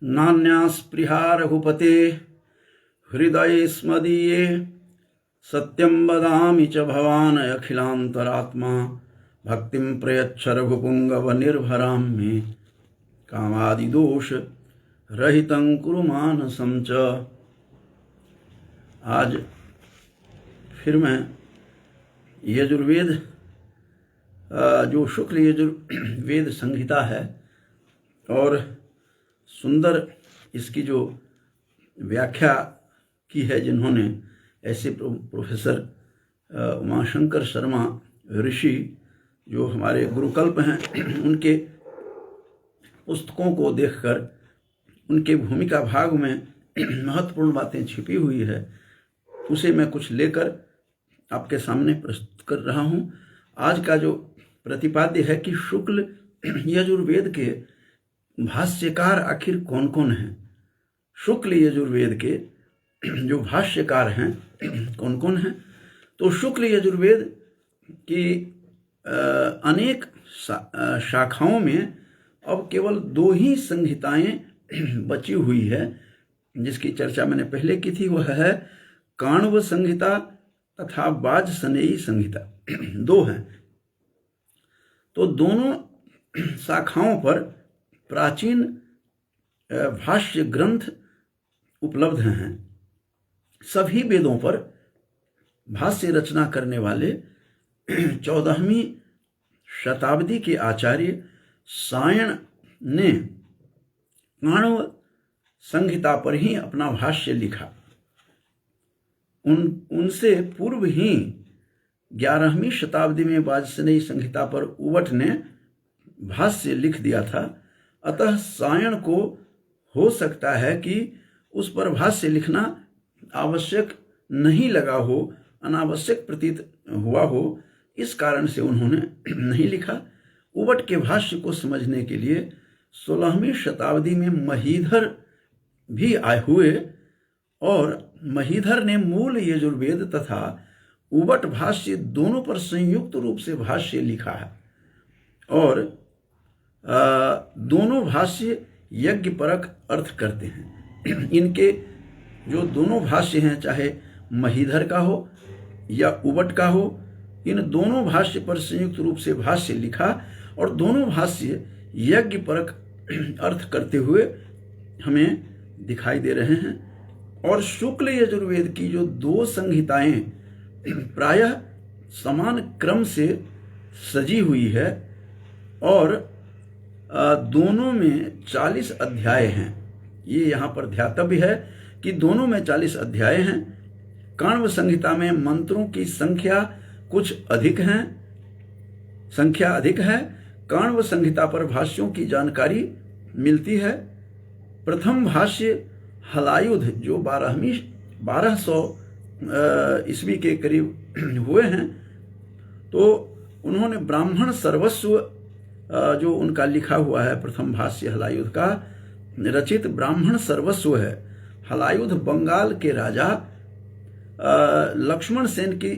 नान्यास्पृहा रघुपते हृदये स्मदीये सत्यं वदामि च भवान् अखिलान्तरात्मा भक्तिं प्रयच्छ रघुपुङ्गव निर्भरां मे कामादिदोष रहितं कुरु मानसं च। आज फिर मैं यजुर्वेद जो शुक्ल यजुर्वेद संहिता है और सुंदर इसकी जो व्याख्या की है जिन्होंने ऐसे प्रोफेसर उमाशंकर शर्मा ऋषि जो हमारे गुरुकल्प हैं उनके पुस्तकों को देखकर उनके भूमिका भाग में महत्वपूर्ण बातें छिपी हुई है, उसे मैं कुछ लेकर आपके सामने प्रस्तुत कर रहा हूँ। आज का जो प्रतिपाद्य है कि शुक्ल यजुर्वेद के भाष्यकार आखिर कौन कौन हैं। शुक्ल यजुर्वेद के जो भाष्यकार हैं कौन कौन हैं, तो शुक्ल यजुर्वेद की अनेक शाखाओं में अब केवल 2 ही संहिताएं बची हुई है, जिसकी चर्चा मैंने पहले की थी। वह है काण्व संहिता तथा वाजसनेयी संहिता, 2 हैं। तो दोनों शाखाओं पर प्राचीन भाष्य ग्रंथ उपलब्ध हैं। सभी वेदों पर भाष्य रचना करने वाले 14वीं शताब्दी के आचार्य सायण ने काण्व संहिता पर ही अपना भाष्य लिखा। उनसे पूर्व ही 11वीं शताब्दी में वाजसनेयी संहिता पर उवट ने भाष्य लिख दिया था। अतः सायण को हो सकता है कि उस पर भाष्य लिखना आवश्यक नहीं लगा हो, अनावश्यक प्रतीत हुआ हो, इस कारण से उन्होंने नहीं लिखा। उवट के भाष्य को समझने के लिए 16वीं शताब्दी में महीधर भी आए हुए और महीधर ने मूल यजुर्वेद तथा उवट भाष्य दोनों पर संयुक्त रूप से भाष्य लिखा है और दोनों भाष्य यज्ञ परक अर्थ करते हैं। इनके जो दोनों भाष्य हैं, चाहे महीधर का हो या उवट का हो, इन दोनों भाष्य पर संयुक्त रूप से भाष्य लिखा और दोनों भाष्य यज्ञ परक अर्थ करते हुए हमें दिखाई दे रहे हैं। और शुक्ल यजुर्वेद की जो 2 संहिताएं प्रायः समान क्रम से सजी हुई है और दोनों में 40 अध्याय हैं। ये यहाँ पर ध्यातव्य है कि दोनों में 40 अध्याय हैं। काण्व संहिता में मंत्रों की संख्या कुछ अधिक है, काण्व संहिता पर भाष्यों की जानकारी मिलती है। प्रथम भाष्य हलायुध जो 1200 ईस्वी के करीब हुए हैं, तो उन्होंने ब्राह्मण सर्वस्व जो उनका लिखा हुआ है प्रथम भाष्य हलायुध का रचित ब्राह्मण सर्वस्व है। हलायुध बंगाल के राजा लक्ष्मण सेन की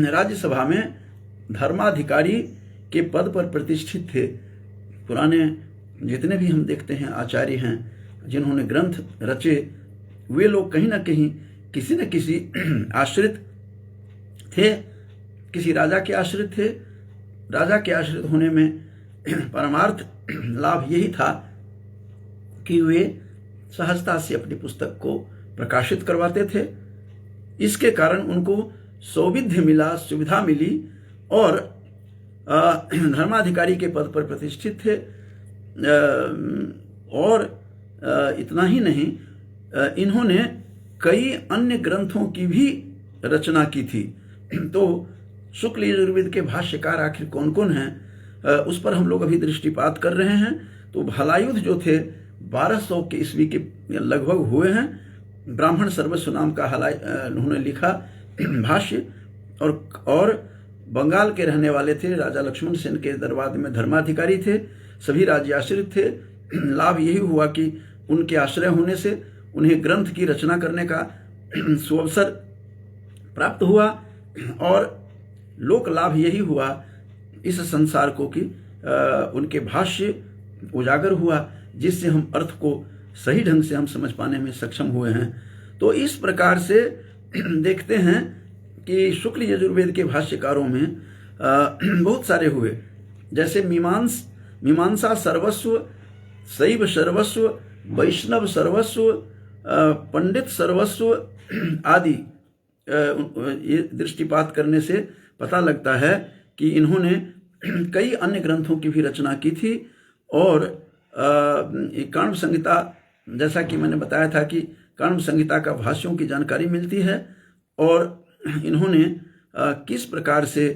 राज्यसभा में धर्माधिकारी के पद पर प्रतिष्ठित थे। पुराने जितने भी हम देखते हैं आचार्य हैं जिन्होंने ग्रंथ रचे, वे लोग कहीं ना कहीं किसी न किसी आश्रित थे, किसी राजा के आश्रित थे। राजा के आश्रित होने में परमार्थ लाभ यही था कि वे सहजता से अपनी पुस्तक को प्रकाशित करवाते थे। इसके कारण उनको सौविध्य मिला, सुविधा मिली और धर्माधिकारी के पद पर प्रतिष्ठित थे। और इतना ही नहीं, इन्होंने कई अन्य ग्रंथों की भी रचना की थी। तो शुक्ल यजुर्वेद के भाष्यकार आखिर कौन कौन हैं, उस पर हम लोग अभी दृष्टिपात कर रहे हैं। तो हलायुध जो थे 1200 के ईस्वी के लगभग हुए हैं। ब्राह्मण सर्वस्व नाम का उन्होंने लिखा भाष्य और बंगाल के रहने वाले थे। राजा लक्ष्मण सेन के दरबार में धर्माधिकारी थे, सभी राज्य आश्रित थे। लाभ यही हुआ कि उनके आश्रय होने से उन्हें ग्रंथ की रचना करने का सुअवसर प्राप्त हुआ और लोक लाभ यही हुआ इस संसार को कि उनके भाष्य उजागर हुआ, जिससे हम अर्थ को सही ढंग से हम समझ पाने में सक्षम हुए हैं। तो इस प्रकार से देखते हैं कि शुक्ल यजुर्वेद के भाष्यकारों में बहुत सारे हुए, जैसे मीमांसा सर्वस्व, शैव सर्वस्व, वैष्णव सर्वस्व, पंडित सर्वस्व आदि। ये दृष्टिपात करने से पता लगता है कि इन्होंने कई अन्य ग्रंथों की भी रचना की थी। और काण्व संहिता, जैसा कि मैंने बताया था कि काण्व संहिता का भाष्यों की जानकारी मिलती है, और इन्होंने किस प्रकार से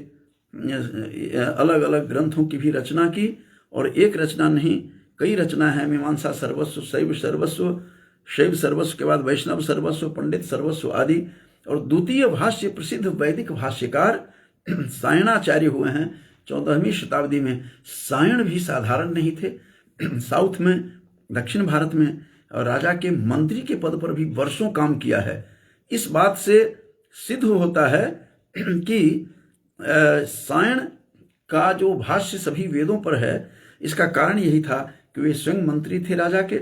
अलग अलग ग्रंथों की भी रचना की, और एक रचना नहीं कई रचना है। मीमांसा सर्वस्व, शैव सर्वस्व, शैव सर्वस्व के बाद वैष्णव सर्वस्व, पंडित सर्वस्व आदि। और द्वितीय भाष्य प्रसिद्ध वैदिक भाष्यकार सायणाचार्य हुए हैं 14वीं शताब्दी में। सायण भी साधारण नहीं थे। साउथ में, दक्षिण भारत में राजा के मंत्री के पद पर भी वर्षों काम किया है। इस बात से सिद्ध होता है कि सायण का जो भाष्य सभी वेदों पर है, इसका कारण यही था कि वे स्वयं मंत्री थे राजा के,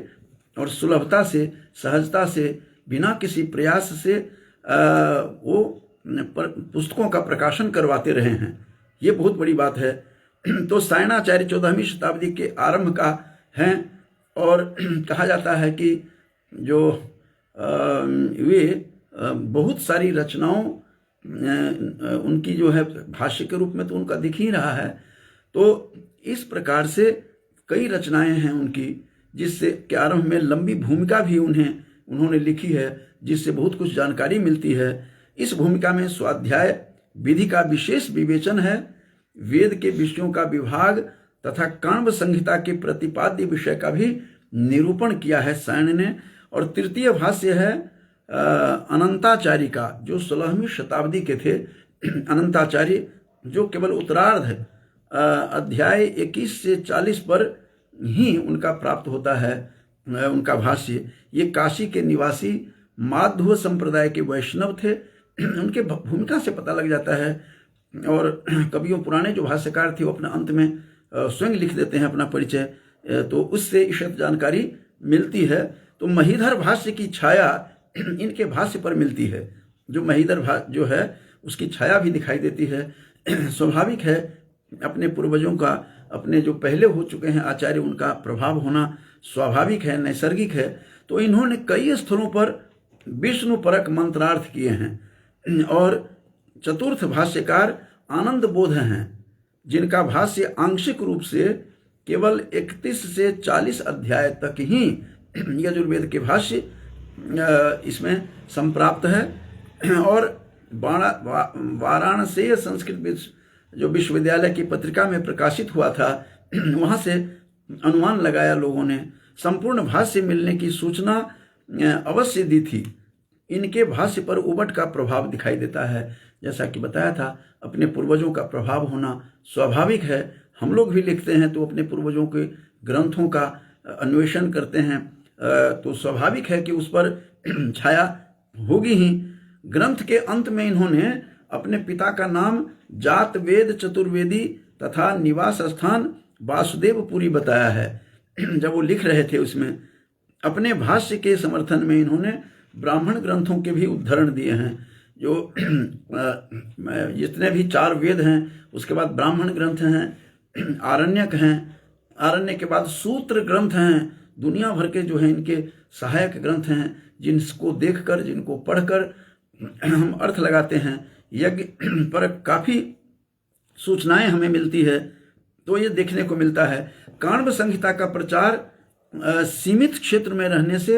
और सुलभता से, सहजता से, बिना किसी प्रयास से वो पुस्तकों का प्रकाशन करवाते रहे हैं। ये बहुत बड़ी बात है। तो सायणाचार्य 14वीं शताब्दी के आरंभ का हैं, और कहा जाता है कि जो वे बहुत सारी रचनाओं उनकी जो है भाष्य के रूप में तो उनका दिख ही रहा है। तो इस प्रकार से कई रचनाएं हैं उनकी, जिससे के आरंभ में लंबी भूमिका भी उन्होंने लिखी है, जिससे बहुत कुछ जानकारी मिलती है। इस भूमिका में स्वाध्याय विधि का विशेष विवेचन है, वेद के विषयों का विभाग तथा काण्व संहिता के प्रतिपाद्य विषय का भी निरूपण किया है सायण ने। और तृतीय भाष्य है अनंताचार्य का, जो 16वीं शताब्दी के थे। अनंताचार्य जो केवल उत्तरार्ध अध्याय 21 से 40 पर ही उनका प्राप्त होता है उनका भाष्य। ये काशी के निवासी माध्व संप्रदाय के वैष्णव थे। उनके भूमिका से पता लग जाता है, और कवियों पुराने जो भाष्यकार थे वो अपने अंत में स्वयं लिख देते हैं अपना परिचय, तो उससे ईषत जानकारी मिलती है। तो महीधर भाष्य की छाया इनके भाष्य पर मिलती है। जो महीधर भाष्य जो है उसकी छाया भी दिखाई देती है। स्वाभाविक है, अपने पूर्वजों का, अपने जो पहले हो चुके हैं आचार्य, उनका प्रभाव होना स्वाभाविक है, नैसर्गिक है। तो इन्होंने कई स्थलों पर विष्णु परक मंत्रार्थ किए हैं। और चतुर्थ भाष्यकार आनंद बोध हैं, जिनका भाष्य आंशिक रूप से केवल 31 से 40 अध्याय तक ही यजुर्वेद के भाष्य इसमें संप्राप्त है। और वाराणसी संस्कृत जो विश्वविद्यालय की पत्रिका में प्रकाशित हुआ था, वहां से अनुमान लगाया लोगों ने। संपूर्ण भाष्य मिलने की सूचना अवश्य दी थी। इनके भाष्य पर उबट का प्रभाव दिखाई देता है। जैसा कि बताया था, अपने पूर्वजों का प्रभाव होना स्वाभाविक है। हम लोग भी लिखते हैं तो अपने पूर्वजों के ग्रंथों का अन्वेषण करते हैं, तो स्वाभाविक है कि उस पर छाया होगी ही। ग्रंथ के अंत में इन्होंने अपने पिता का नाम, जात वेद चतुर्वेदी तथा निवास स्थान वासुदेवपुरी बताया है। जब वो लिख रहे थे उसमें अपने भाष्य के समर्थन में इन्होंने ब्राह्मण ग्रंथों के भी उद्धरण दिए हैं। जो जितने भी 4 वेद हैं, उसके बाद ब्राह्मण ग्रंथ हैं, आरण्यक हैं, आरण्य के बाद सूत्र ग्रंथ हैं, दुनिया भर के जो हैं इनके सहायक ग्रंथ हैं, जिनको देखकर, जिनको पढ़कर हम अर्थ लगाते हैं। यज्ञ पर काफ़ी सूचनाएं हमें मिलती है, तो ये देखने को मिलता है। काण्व संहिता का प्रचार सीमित क्षेत्र में रहने से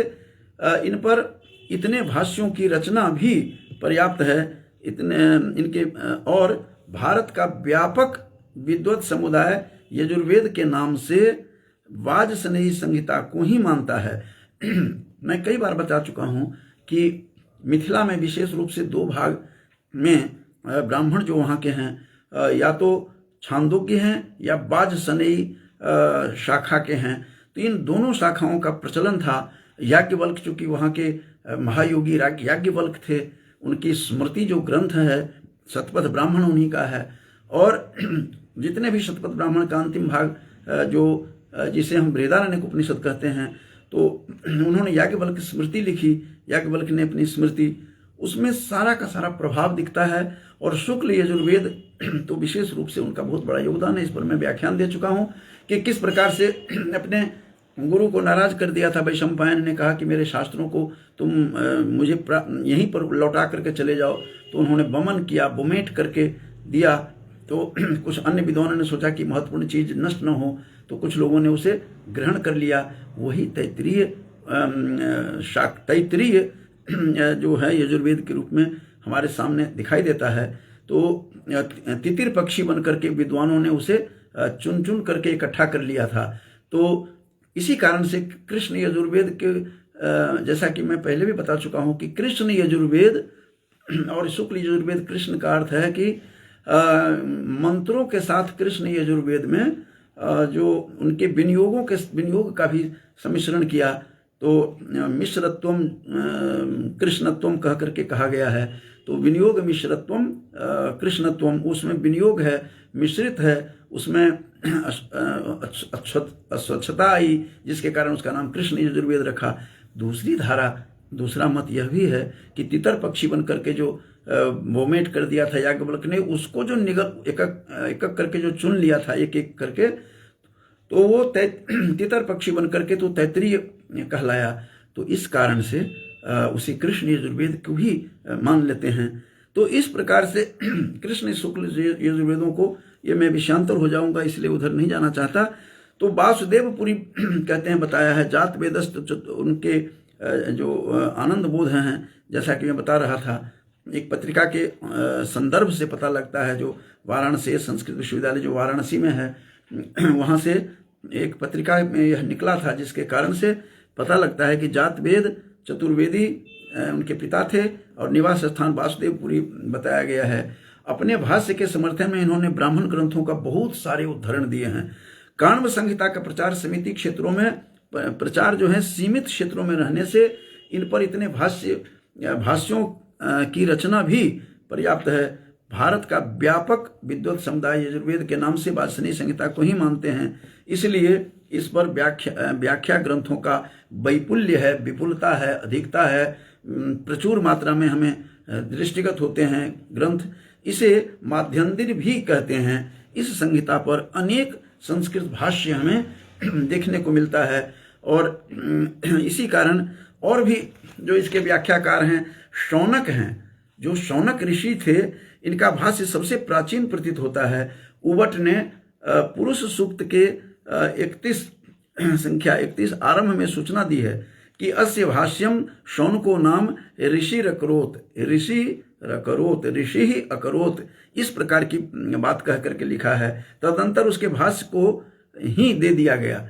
इन पर इतने भाष्यों की रचना भी पर्याप्त है। इतने इनके और भारत का व्यापक विद्वत समुदाय यजुर्वेद के नाम से वाजसनेयी संहिता को ही मानता है। मैं कई बार बता चुका हूं कि मिथिला में विशेष रूप से 2 भाग में ब्राह्मण जो वहाँ के हैं, या तो छांदोग्य हैं या वाजसनेयी शाखा के हैं। तो इन दोनों शाखाओं का प्रचलन था। याज्ञवल्क्य चूंकि वहाँ के महायोगी याज्ञवल्क थे, उनकी स्मृति जो ग्रंथ है शतपथ ब्राह्मण उन्हीं का है। और जितने भी शतपथ ब्राह्मण का अंतिम भाग जो जिसे हम बृहदारण्यक उपनिषद कहते हैं, तो उन्होंने याज्ञवल्क्य स्मृति लिखी। याज्ञवल्क्य ने अपनी स्मृति, उसमें सारा का सारा प्रभाव दिखता है। और शुक्ल यजुर्वेद तो विशेष रूप से उनका बहुत बड़ा योगदान है। इस पर मैं व्याख्यान दे चुका हूँ कि किस प्रकार से अपने गुरु को नाराज कर दिया था। वैशंपायन ने कहा कि मेरे शास्त्रों को तुम मुझे यहीं पर लौटा करके चले जाओ, तो उन्होंने वमन किया, वोमेट करके दिया। तो कुछ अन्य विद्वानों ने सोचा कि महत्वपूर्ण चीज नष्ट न हो, तो कुछ लोगों ने उसे ग्रहण कर लिया। वही तैत्तिरीय जो है यजुर्वेद के रूप में हमारे सामने दिखाई देता है। तो तितिर पक्षी बन करके विद्वानों ने उसे चुन चुन करके इकट्ठा कर लिया था। तो इसी कारण से कृष्ण यजुर्वेद के, जैसा कि मैं पहले भी बता चुका हूं कि कृष्ण यजुर्वेद और शुक्ल यजुर्वेद, कृष्ण का अर्थ है कि मंत्रों के साथ कृष्ण यजुर्वेद में जो उनके विनियोग का भी सम्मिश्रण किया, तो मिश्रत्वम कृष्णत्वम कह करके कहा गया है। तो विनियोग मिश्रत्वम कृष्णत्वम, उसमें विनियोग है, मिश्रित है, उसमें अस्वच्छता आई, जिसके कारण उसका नाम कृष्ण यजुर्वेद रखा। दूसरा मत यह भी है कि तितर पक्षी बन करके जो वोमेट कर दिया था याज्ञवल्क्य ने, उसको जो एक एक करके जो चुन लिया था एक एक करके, तो वो तितर पक्षी बन करके तो तैत्तिरीय कहलाया। तो इस कारण से उसी कृष्ण यजुर्वेद को ही मान लेते हैं। तो इस प्रकार से कृष्ण शुक्ल यजुर्वेदों को, ये मैं विषयांतर हो जाऊंगा इसलिए उधर नहीं जाना चाहता। तो वासुदेवपुरी कहते हैं बताया है, जात वेदस्त उनके जो आनंद बोध हैं, जैसा कि मैं बता रहा था, एक पत्रिका के संदर्भ से पता लगता है, जो वाराणसी संस्कृत विश्वविद्यालय जो वाराणसी में है, वहाँ से एक पत्रिका में यह निकला था, जिसके कारण से पता लगता है कि जात वेद चतुर्वेदी उनके पिता थे और निवास स्थान वासुदेवपुरी बताया गया है। अपने भाष्य के समर्थन में इन्होंने ब्राह्मण ग्रंथों का बहुत सारे उद्धरण दिए हैं। काण्व संहिता का प्रचार समिति क्षेत्रों में प्रचार जो है सीमित क्षेत्रों में रहने से इन पर इतने भाष्यों की रचना भी पर्याप्त है। भारत का व्यापक विद्वत समुदाय यजुर्वेद के नाम से वासनी संहिता को ही मानते हैं, इसलिए इस पर व्याख्या ग्रंथों का वैपुल्य है, विपुलता है, अधिकता है, प्रचुर मात्रा में हमें दृष्टिगत होते हैं ग्रंथ। इसे माध्यन्दिर भी कहते हैं। इस संहिता पर अनेक संस्कृत भाष्य हमें देखने को मिलता है। और इसी कारण और भी जो इसके व्याख्याकार हैं, शौनक हैं, जो शौनक ऋषि थे, इनका भाष्य सबसे प्राचीन प्रतीत होता है। उबट ने पुरुष सूक्त के 31 आरंभ में सूचना दी है कि अस्य भाष्यम शौनको नाम ऋषि ही अकरोत, इस प्रकार की बात कह करके लिखा है। तदंतर उसके भाष्य को ही दे दिया गया।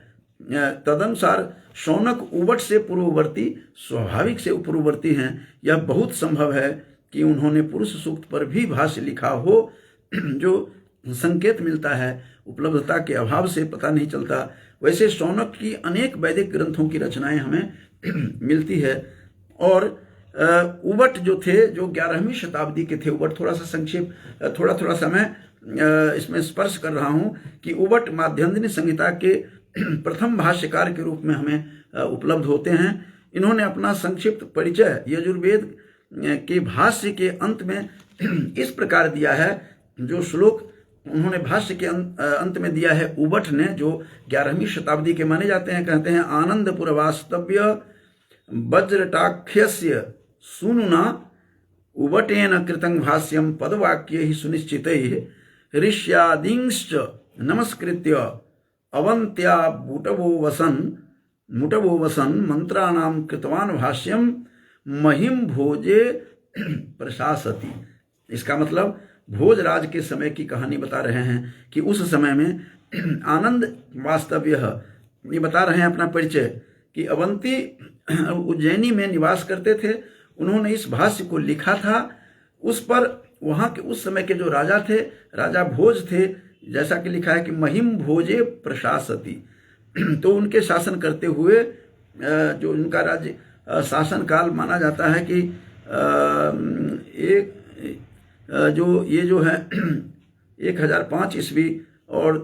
तदनुसार शौनक उबट से पूर्ववर्ती, स्वाभाविक से पूर्ववर्ती हैं। यह बहुत संभव है कि उन्होंने पुरुष सूक्त पर भी भाष्य लिखा हो, जो संकेत मिलता है, उपलब्धता के अभाव से पता नहीं चलता। वैसे शौनक की अनेक वैदिक ग्रंथों की रचनाएं हमें मिलती है। और उबट जो थे, जो 11वीं शताब्दी के थे, उबट थोड़ा सा संक्षेप, थोड़ा सा मैं इसमें स्पर्श कर रहा हूं कि उबट माध्यन्दिनी संहिता के प्रथम भाष्यकार के रूप में हमें उपलब्ध होते हैं। इन्होंने अपना संक्षिप्त परिचय यजुर्वेद के भाष्य के अंत में इस प्रकार दिया है। जो श्लोक उन्होंने भाष्य के अंत में दिया है उबट ने, जो 11वीं शताब्दी के माने जाते हैं, कहते हैं आनंदपुर वास्तव्य वज्रटाख्यस्य सुनुना उबटेन कृतं भाष्यम पदवाक्य ही सुनिश्चित ऋष्यादिंश्च नमस्कृत्य अवंत्या मुटवो वसन मंत्राणाम कृतवान भाष्यम महिम भोजे प्रशासति। इसका मतलब भोजराज के समय की कहानी बता रहे हैं कि उस समय में आनंद वास्तव्य, ये बता रहे हैं अपना परिचय कि अवंती उज्जैनी में निवास करते थे। उन्होंने इस भाष्य को लिखा था। उस पर वहाँ के उस समय के जो राजा थे, राजा भोज थे, जैसा कि लिखा है कि महिम भोजे प्रशासति, तो उनके शासन करते हुए जो उनका राज्य शासन काल माना जाता है कि ये जो है 1005 ईस्वी और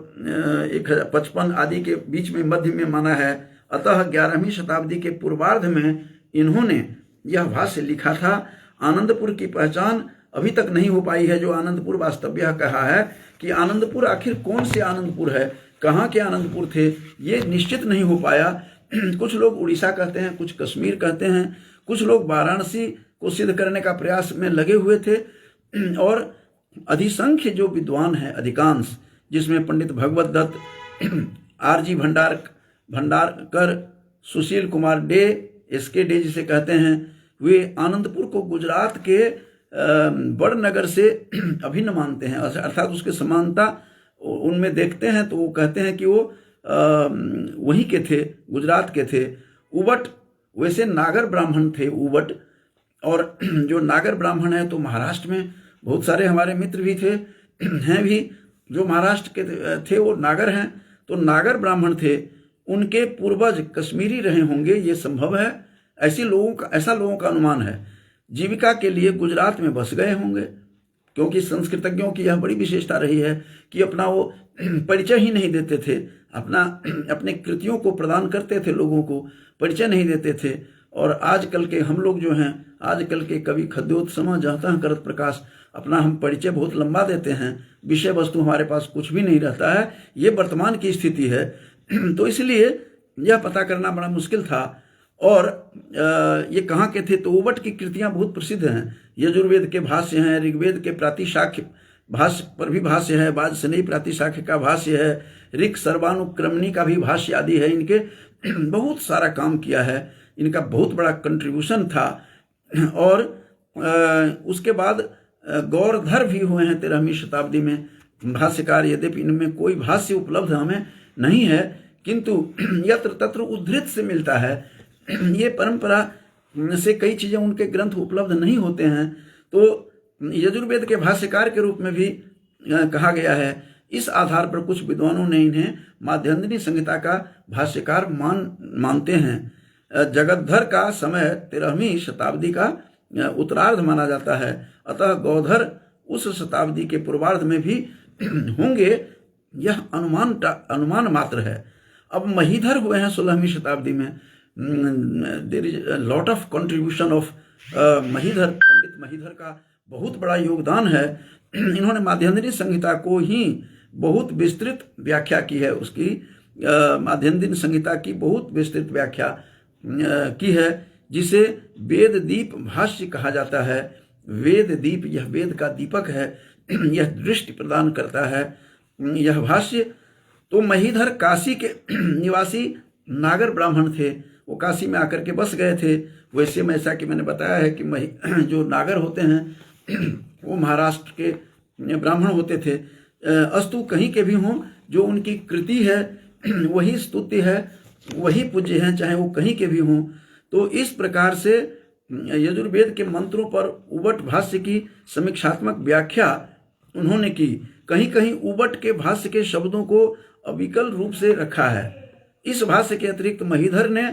1055 आदि के बीच में मध्य में माना है। अतः 11वीं शताब्दी के पूर्वार्ध में इन्होंने यह भाष्य लिखा था। आनंदपुर की पहचान अभी तक नहीं हो पाई है। जो आनंदपुर वास्तव्य कहा है कि आनंदपुर आखिर कौन से आनंदपुर है, कहाँ के आनंदपुर थे, ये निश्चित नहीं हो पाया। कुछ लोग उड़ीसा कहते हैं, कुछ कश्मीर कहते हैं, कुछ लोग वाराणसी को सिद्ध करने का प्रयास में लगे हुए थे। और अधिसंख्य जो विद्वान हैं, अधिकांश, जिसमें Pandit Bhagwat Dutt, RG Bhandarkar, Sushil Kumar day, SK day जिसे कहते हैं, वे आनंदपुर को गुजरात के बड़नगर से अभिन्न मानते हैं, अर्थात उसके समानता उनमें देखते हैं। तो वो कहते हैं कि वो वहीं के थे, गुजरात के थे। उवट वैसे नागर ब्राह्मण थे, उवट। और जो नागर ब्राह्मण है तो महाराष्ट्र में बहुत सारे हमारे मित्र भी थे, हैं भी, जो महाराष्ट्र के थे वो नागर हैं। तो नागर ब्राह्मण थे, उनके पूर्वज कश्मीरी रहे होंगे, ये संभव है। ऐसा लोगों का अनुमान है। जीविका के लिए गुजरात में बस गए होंगे, क्योंकि संस्कृतज्ञों की यह बड़ी विशेषता रही है कि अपना वो परिचय ही नहीं देते थे, अपने कृतियों को प्रदान करते थे, लोगों को परिचय नहीं देते थे। और आजकल के हम लोग जो हैं, आजकल के कवि खद्योत्समा जहाँ करत प्रकाश, अपना हम परिचय बहुत लंबा देते हैं, विषय वस्तु हमारे पास कुछ भी नहीं रहता है। ये वर्तमान की स्थिति है। तो इसलिए यह पता करना बड़ा मुश्किल था। और ये कहाँ के थे, तो उवट की कृतियाँ बहुत प्रसिद्ध हैं। यजुर्वेद के भाष्य हैं, ऋग्वेद के प्रातिशाख्य भाष्य पर भी भाष्य है, वाजसनेयी प्रातिशाख्य का भाष्य है, ऋक् सर्वानुक्रमणी का भी भाष्य आदि है। इनके बहुत सारा काम किया है, इनका बहुत बड़ा कंट्रीब्यूशन था। और उसके बाद गौरधर भी हुए हैं 13वीं शताब्दी में भाष्यकार। यद्यपि इनमें कोई भाष्य उपलब्ध हमें नहीं है, किंतु यत्र तत्र उद्धृत से मिलता है। ये परंपरा से कई चीज़ें, उनके ग्रंथ उपलब्ध नहीं होते हैं। तो यजुर्वेद के भाष्यकार के रूप में भी कहा गया है। इस आधार पर कुछ विद्वानों ने इन्हें माध्यन्दिनी संहिता का भाष्यकार मानते हैं। जगद्धर का समय 13वीं शताब्दी का उत्तरार्ध माना जाता है। अतः गौधर उस शताब्दी के पूर्वार्ध में भी होंगे, यह अनुमान मात्र है। अब महीधर हुए हैं 16वीं शताब्दी में। There is lot of contribution of Mahidhar. Pandit Mahidhar का बहुत बड़ा योगदान है। इन्होंने माध्यन्दिनी संहिता को ही बहुत विस्तृत व्याख्या की है। उसकी माध्यन्दिनी संहिता की बहुत विस्तृत व्याख्या की है, जिसे वेद दीप भाष्य कहा जाता है। वेद दीप, यह वेद का दीपक है, यह दृष्टि प्रदान करता है यह भाष्य। तो महीधर काशी के निवासी नागर ब्राह्मण थे। वो काशी में आकर के बस गए थे। वैसे में ऐसा कि मैंने बताया है कि जो नागर होते हैं वो महाराष्ट्र के ब्राह्मण होते थे। अस्तु कहीं के भी हों, जो उनकी कृति है वही स्तुति है, वही पूज्य है, चाहे वो कहीं के भी हों। तो इस प्रकार से यजुर्वेद के मंत्रों पर उवट भाष्य की समीक्षात्मक व्याख्या उन्होंने की। कहीं कहीं उवट के भाष्य के शब्दों को अविकल रूप से रखा है। इस भाष्य के अतिरिक्त महीधर ने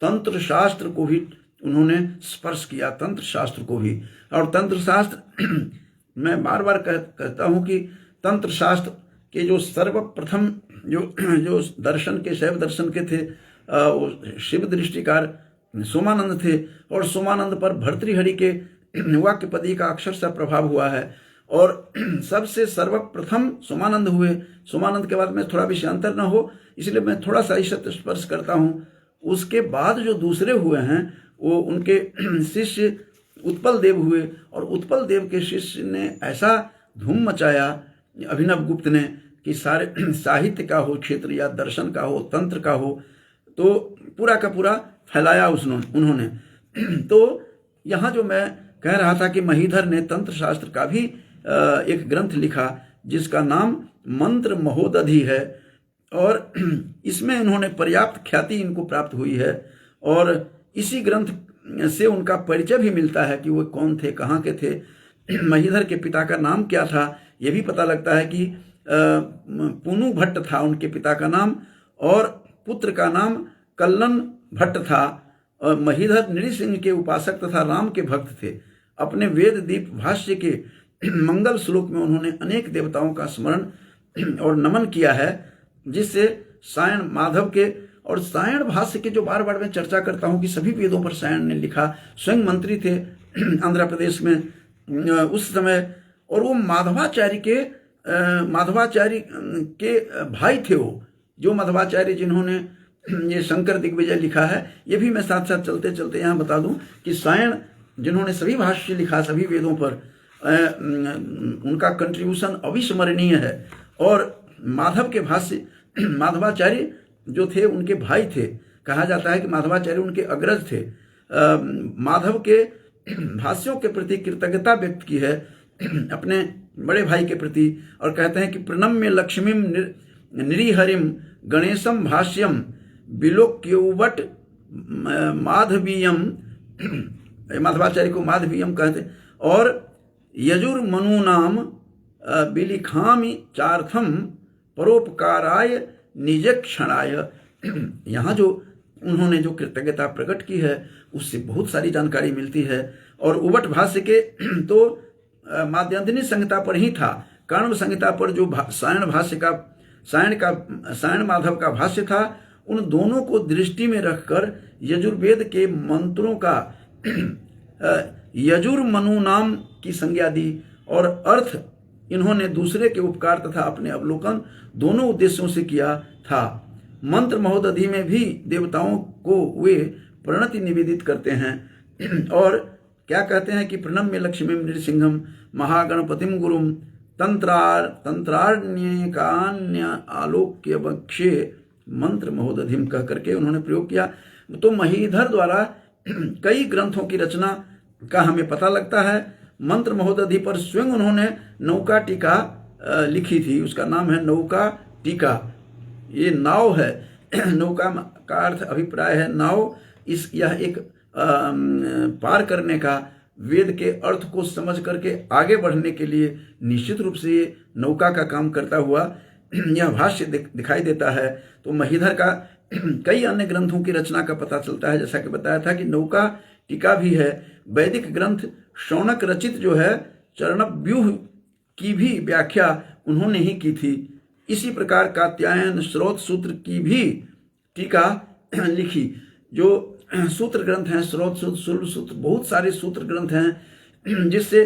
तंत्र शास्त्र को भी उन्होंने स्पर्श किया, तंत्र शास्त्र को भी। और तंत्र शास्त्र मैं बार बार कहता हूं कि तंत्र शास्त्र के जो सर्वप्रथम जो दर्शन के, शैव दर्शन के थे, वो शिव दृष्टिकार सोमानंद थे। और सोमानंद पर भर्तृहरि के वाक्यपदी का अक्षरशः प्रभाव हुआ है। और सबसे सर्वप्रथम सोमानंद हुए। सोमानंद के बाद में थोड़ा विषयांतर न हो, इसलिए मैं थोड़ा सा इस स्पर्श करता हूँ। उसके बाद जो दूसरे हुए हैं वो उनके शिष्य उत्पल देव हुए। और उत्पल देव के शिष्य ने ऐसा धूम मचाया अभिनव गुप्त ने कि सारे साहित्य का हो क्षेत्र या दर्शन का हो, तंत्र का हो, तो पूरा का पूरा फैलाया उन्होंने। तो यहाँ जो मैं कह रहा था कि महीधर ने तंत्र शास्त्र का भी एक ग्रंथ लिखा जिसका नाम मंत्र महोदधि है। और इसमें इन्होंने पर्याप्त ख्याति इनको प्राप्त हुई है। और इसी ग्रंथ से उनका परिचय भी मिलता है कि वो कौन थे, कहाँ के थे। महीधर के पिता का नाम क्या था, ये भी पता लगता है कि पुनु भट्ट था उनके पिता का नाम, और पुत्र का नाम कल्लन भट्ट था। और महीधर नृसिंह के उपासक तथा राम के भक्त थे। अपने वेद दीप भाष्य के मंगल श्लोक में उन्होंने अनेक देवताओं का स्मरण और नमन किया है, जिससे सायण माधव के और सायण भाष्य की जो बार बार मैं चर्चा करता हूं कि सभी वेदों पर सायण ने लिखा, स्वयं मंत्री थे आंध्र प्रदेश में उस समय, और वो माधवाचार्य के भाई थे। वो जो माधवाचार्य जिन्होंने ये शंकर दिग्विजय लिखा है, ये भी मैं साथ साथ चलते चलते यहाँ बता दूं कि सायण जिन्होंने सभी भाष्य लिखा सभी वेदों पर, उनका कंट्रीब्यूशन अविस्मरणीय है। और माधव के भाष्य, माधवाचार्य जो थे उनके भाई थे, कहा जाता है कि माधवाचार्य उनके अग्रज थे। माधव के भाष्यों के प्रति कृतज्ञता व्यक्त की है अपने बड़े भाई के प्रति, और कहते हैं कि प्रणम्य लक्ष्मीम निरीहरिम गणेशम भाष्यम बिलोक्योवट माधवीयम, माधवाचार्य को माधवीयम कहते, और यजुर्मनु नाम बिलिखामि चार्थम परोपकाराय निजक्षणाय। यहाँ जो उन्होंने जो कृतज्ञता प्रकट की है उससे बहुत सारी जानकारी मिलती है। और उवट भाष्य के तो माध्यन्दिनी संहिता पर ही था, कण्व संहिता पर जो सायण भाष्य का सायण माधव का भाष्य था, उन दोनों को दृष्टि में रखकर यजुर्वेद के मंत्रों का यजुर्मनु नाम की संज्ञा दी, और अर्थ इन्होंने दूसरे के उपकार तथा अपने अवलोकन दोनों उद्देश्यों से किया था। मंत्र महोदधि में भी देवताओं को वे प्रणति निवेदित करते हैं, और क्या कहते हैं कि प्रणम्य लक्ष्मीम नृसिंहम महागणपतिम गुरुम तंत्राण्यकान्य आलोक्य बक्षे मंत्र महोदधिम कह करके उन्होंने प्रयोग किया। तो महीधर द्वारा कई ग्रंथों की रचना का हमें पता लगता है। मंत्र महोदधि पर स्वयं उन्होंने नौका टीका लिखी थी, उसका नाम है नौका टीका। ये नाव है, नौका का अर्थ अभिप्राय है नाव। यह एक पार करने का, वेद के अर्थ को समझ करके आगे बढ़ने के लिए निश्चित रूप से ये नौका का काम करता हुआ यह भाष्य दिखाई देता है। तो महीधर का कई अन्य ग्रंथों की रचना का पता चलता है, जैसा कि बताया था कि नौका टीका भी है। वैदिक ग्रंथ शौनक रचित जो है चरणव्यूह की भी व्याख्या उन्होंने ही की थी। इसी प्रकार कात्यायन स्रोत सूत्र की भी टीका लिखी। जो सूत्र ग्रंथ हैं, स्रोत सूत्र, शुल्ब सूत्र, बहुत सारे सूत्र ग्रंथ हैं, जिससे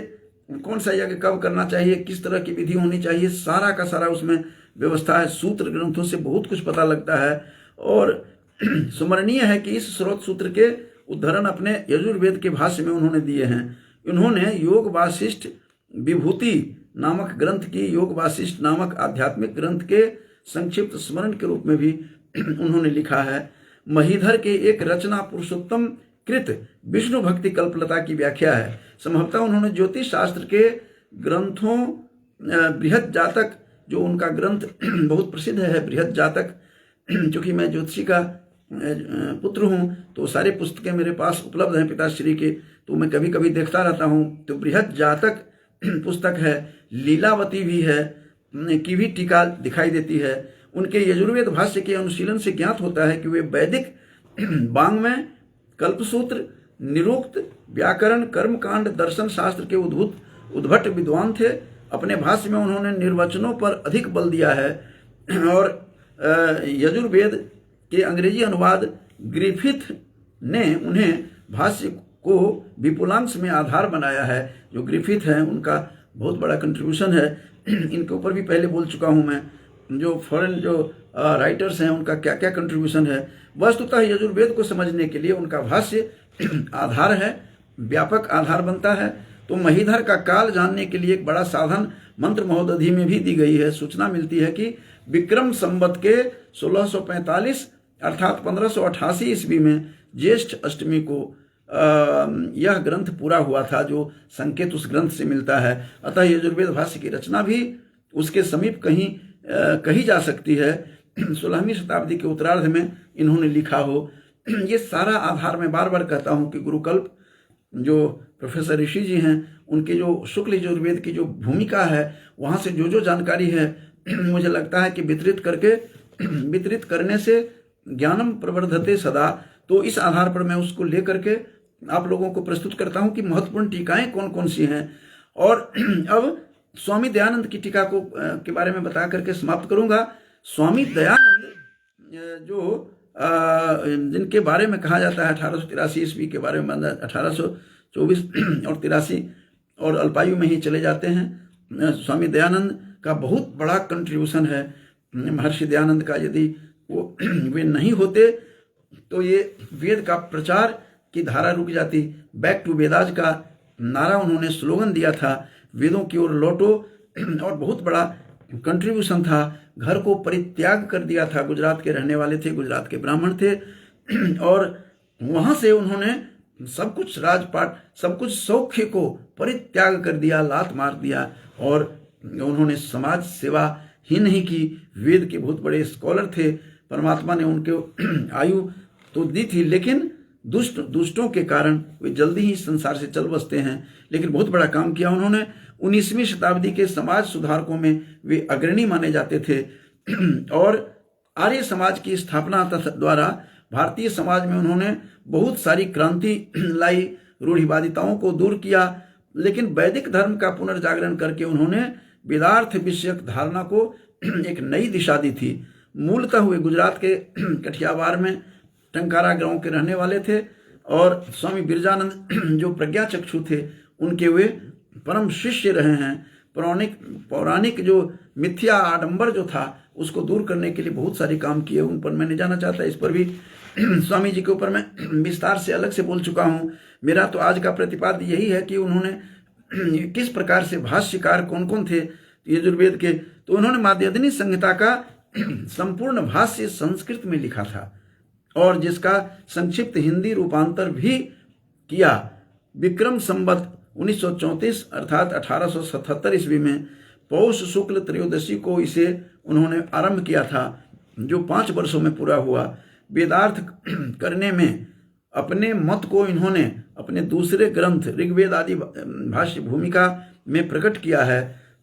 कौन सा यज्ञ कब करना चाहिए, किस तरह की विधि होनी चाहिए, सारा का सारा उसमें व्यवस्था है। सूत्र ग्रंथों से बहुत कुछ पता लगता है। और स्मरणीय है कि इस स्रोत सूत्र के उद्धरण अपने यजुर्वेद के भाष्य में उन्होंने दिए हैं। उन्होंने योग वासिष्ठ विभूति नामक ग्रंथ की, योग वासिष्ठ नामक आध्यात्मिक ग्रंथ के संक्षिप्त स्मरण के रूप में भी उन्होंने लिखा है। महीधर के एक रचना पुरुषोत्तम कृत विष्णु भक्ति कल्पलता की व्याख्या है। संभवतः उन्होंने ज्योतिष शास्त्र के ग्रंथों बृहद जातक, जो उनका ग्रंथ बहुत प्रसिद्ध है बृहद जातक, चूंकि मैं ज्योतिषी का पुत्र हूँ तो सारे पुस्तकें मेरे पास उपलब्ध हैं पिताश्री के, तो मैं कभी कभी देखता रहता हूँ। तो बृहद जातक पुस्तक है, लीलावती भी है की भी टीका दिखाई देती है। उनके यजुर्वेद भाष्य के अनुशीलन से ज्ञात होता है कि वे वैदिक वाङ्मय, कल्पसूत्र, निरुक्त, व्याकरण, कर्मकांड, दर्शन शास्त्र के उद्भट विद्वान थे। अपने भाष्य में उन्होंने निर्वचनों पर अधिक बल दिया है। और यजुर्वेद के अंग्रेजी अनुवाद ग्रिफिथ ने उन्हें भाष्य को विपुलांश में आधार बनाया है। जो ग्रिफिथ है उनका बहुत बड़ा कंट्रीब्यूशन है। इनके ऊपर भी पहले बोल चुका हूं मैं, जो फॉरेन जो राइटर्स हैं उनका क्या क्या कंट्रीब्यूशन है। वस्तुतः यजुर्वेद को समझने के लिए उनका भाष्य आधार है, व्यापक आधार बनता है। तो महीधर का काल जानने के लिए एक बड़ा साधन मंत्र महोदधि में भी दी गई है। सूचना मिलती है कि विक्रम संवत के 1645 अर्थात 1588 ईस्वी में ज्येष्ठ अष्टमी को यह ग्रंथ पूरा हुआ था, जो संकेत उस ग्रंथ से मिलता है। अतः यजुर्वेद भाष्य की रचना भी उसके समीप कही जा सकती है। 16वीं शताब्दी के उत्तरार्ध में इन्होंने लिखा हो। ये सारा आधार मैं बार बार कहता हूँ कि गुरुकल्प जो प्रोफेसर ऋषि जी हैं, उनके जो शुक्ल यजुर्वेद की जो भूमिका है, वहाँ से जो जानकारी है मुझे लगता है कि वितरित करने से ज्ञानम प्रवर्धते सदा। तो इस आधार पर मैं उसको लेकर के आप लोगों को प्रस्तुत करता हूं कि महत्वपूर्ण टीकाएं कौन कौन सी हैं। और अब स्वामी दयानंद की टीका को के बारे में बता करके समाप्त करूंगा। स्वामी दयानंद जो जिनके बारे में कहा जाता है 1883 ईस्वी के बारे में, 1824 और 83 और अल्पायु में ही चले जाते हैं। स्वामी दयानंद का बहुत बड़ा कंट्रीब्यूशन है। महर्षि दयानंद का यदि वे नहीं होते तो ये वेद का प्रचार की धारा रुक जाती। बैक टू वेदाज का नारा उन्होंने स्लोगन दिया था, वेदों की ओर लौटो, और बहुत बड़ा कंट्रीब्यूशन था। घर को परित्याग कर दिया था। गुजरात के रहने वाले थे, गुजरात के ब्राह्मण थे, और वहां से उन्होंने सब कुछ राजपाट, सब कुछ सौख्य को परित्याग कर दिया, लात मार दिया, और उन्होंने समाज सेवा ही नहीं की। वेद के बहुत बड़े स्कॉलर थे। परमात्मा ने उनके आयु तो दी थी, लेकिन दुष्टों के कारण वे जल्दी ही संसार से चल बसते हैं। लेकिन बहुत बड़ा काम किया उन्होंने। 19वीं शताब्दी के समाज सुधारकों में वे अग्रणी माने जाते थे, और आर्य समाज की स्थापना द्वारा भारतीय समाज में उन्होंने बहुत सारी क्रांति लाई, रूढ़िवादिताओं को दूर किया। लेकिन वैदिक धर्म का पुनर्जागरण करके उन्होंने वेदार्थ विषयक धारणा को एक नई दिशा दी थी। मूलतः वे गुजरात के कठियावाड़ में टंकारा गांव के रहने वाले थे, और स्वामी बिरजानंद जो प्रज्ञा चक्षु थे उनके वे परम शिष्य रहे हैं। पौराणिक जो मिथ्या आडंबर जो था उसको दूर करने के लिए बहुत सारे काम किए। उन पर मैं नहीं जाना चाहता, इस पर भी स्वामी जी के ऊपर मैं विस्तार से अलग से बोल चुका हूँ। मेरा तो आज का प्रतिपाद्य यही है कि उन्होंने किस प्रकार से भाष्यकार कौन कौन थे यजुर्वेद के, तो उन्होंने माध्यदिनी संहिता का संपूर्ण भाष्य संस्कृत में लिखा था, और जिसका संक्षिप्त हिंदी रूपांतर भी किया। विक्रम संवत 1934 अर्थात 1877 ईस्वी में पौष शुक्ल त्रयोदशी को इसे उन्होंने आरंभ किया था, जो 5 वर्षों में पूरा हुआ। वेदार्थ करने में अपने मत को इन्होंने अपने दूसरे ग्रंथ ऋग्वेद आदि भाष्य भूमिका में प्रकट किया है।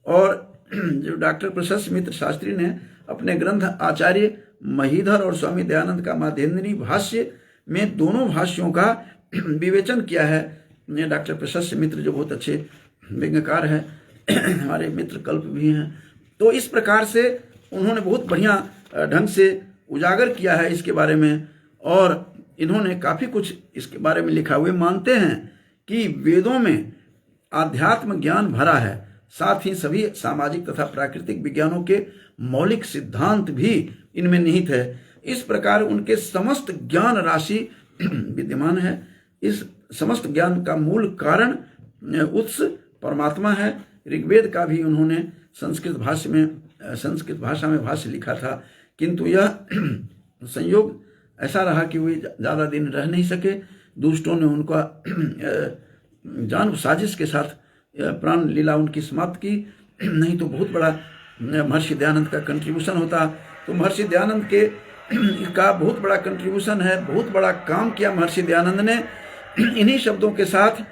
और जो डॉक्टर प्रशस्त मित्र शास्त्री ने अपने ग्रंथ आचार्य महीधर और स्वामी दयानंद का माध्येंद्री भाष्य में दोनों भाष्यों का विवेचन किया है। डॉक्टर प्रशस्त मित्र जो बहुत अच्छे व्यंग्यकार हैं, हमारे मित्र कल्प भी हैं। तो इस प्रकार से उन्होंने बहुत बढ़िया ढंग से उजागर किया है इसके बारे में, और इन्होंने काफ़ी कुछ इसके बारे में लिखा। हुए मानते हैं कि वेदों में आध्यात्म ज्ञान भरा है, साथ ही सभी सामाजिक तथा प्राकृतिक विज्ञानों के मौलिक सिद्धांत भी इनमें निहित है। इस प्रकार उनके समस्त ज्ञान राशि विद्यमान है। इस समस्त ज्ञान का मूल कारण उत्स परमात्मा है। ऋग्वेद का भी उन्होंने संस्कृत भाषा में भाष्य लिखा था, किंतु यह संयोग ऐसा रहा कि वे ज़्यादा दिन रह नहीं सके। दुष्टों ने उनका जान साजिश के साथ प्राण लीला उनकी समाप्त की, नहीं तो बहुत बड़ा महर्षि दयानंद का कंट्रीब्यूशन होता। तो महर्षि दयानंद के का बहुत बड़ा कंट्रीब्यूशन है, बहुत बड़ा काम किया महर्षि दयानंद ने। इन्हीं शब्दों के साथ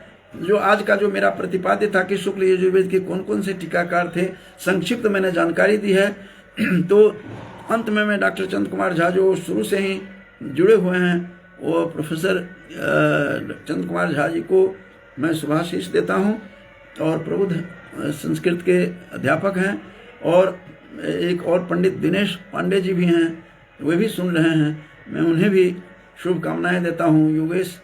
जो आज का जो मेरा प्रतिपाद्य था कि शुक्ल यजुर्वेद के कौन कौन से टीकाकार थे, संक्षिप्त मैंने जानकारी दी है। तो अंत में मैं डॉक्टर चंद्र कुमार झा जो शुरू से ही जुड़े हुए हैं, वो प्रोफेसर चंद्र कुमार झा जी को मैं शुभाशीष देता हूँ, और प्रबुद्ध संस्कृत के अध्यापक हैं। और एक और पंडित दिनेश पांडे जी भी हैं, वे भी सुन रहे हैं, मैं उन्हें भी शुभकामनाएं देता हूँ। योगेश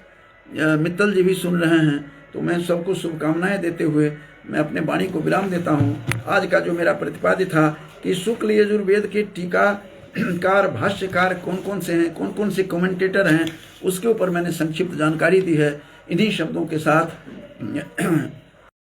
मित्तल जी भी सुन रहे हैं, तो मैं सबको शुभकामनाएं देते हुए मैं अपने वाणी को विराम देता हूँ। आज का जो मेरा प्रतिपाद्य था कि शुक्ल यजुर्वेद के टीकाकार भाष्यकार कौन कौन से हैं, कौन कौन से कमेंटेटर हैं, उसके ऊपर मैंने संक्षिप्त जानकारी दी है। इन्हीं शब्दों के साथ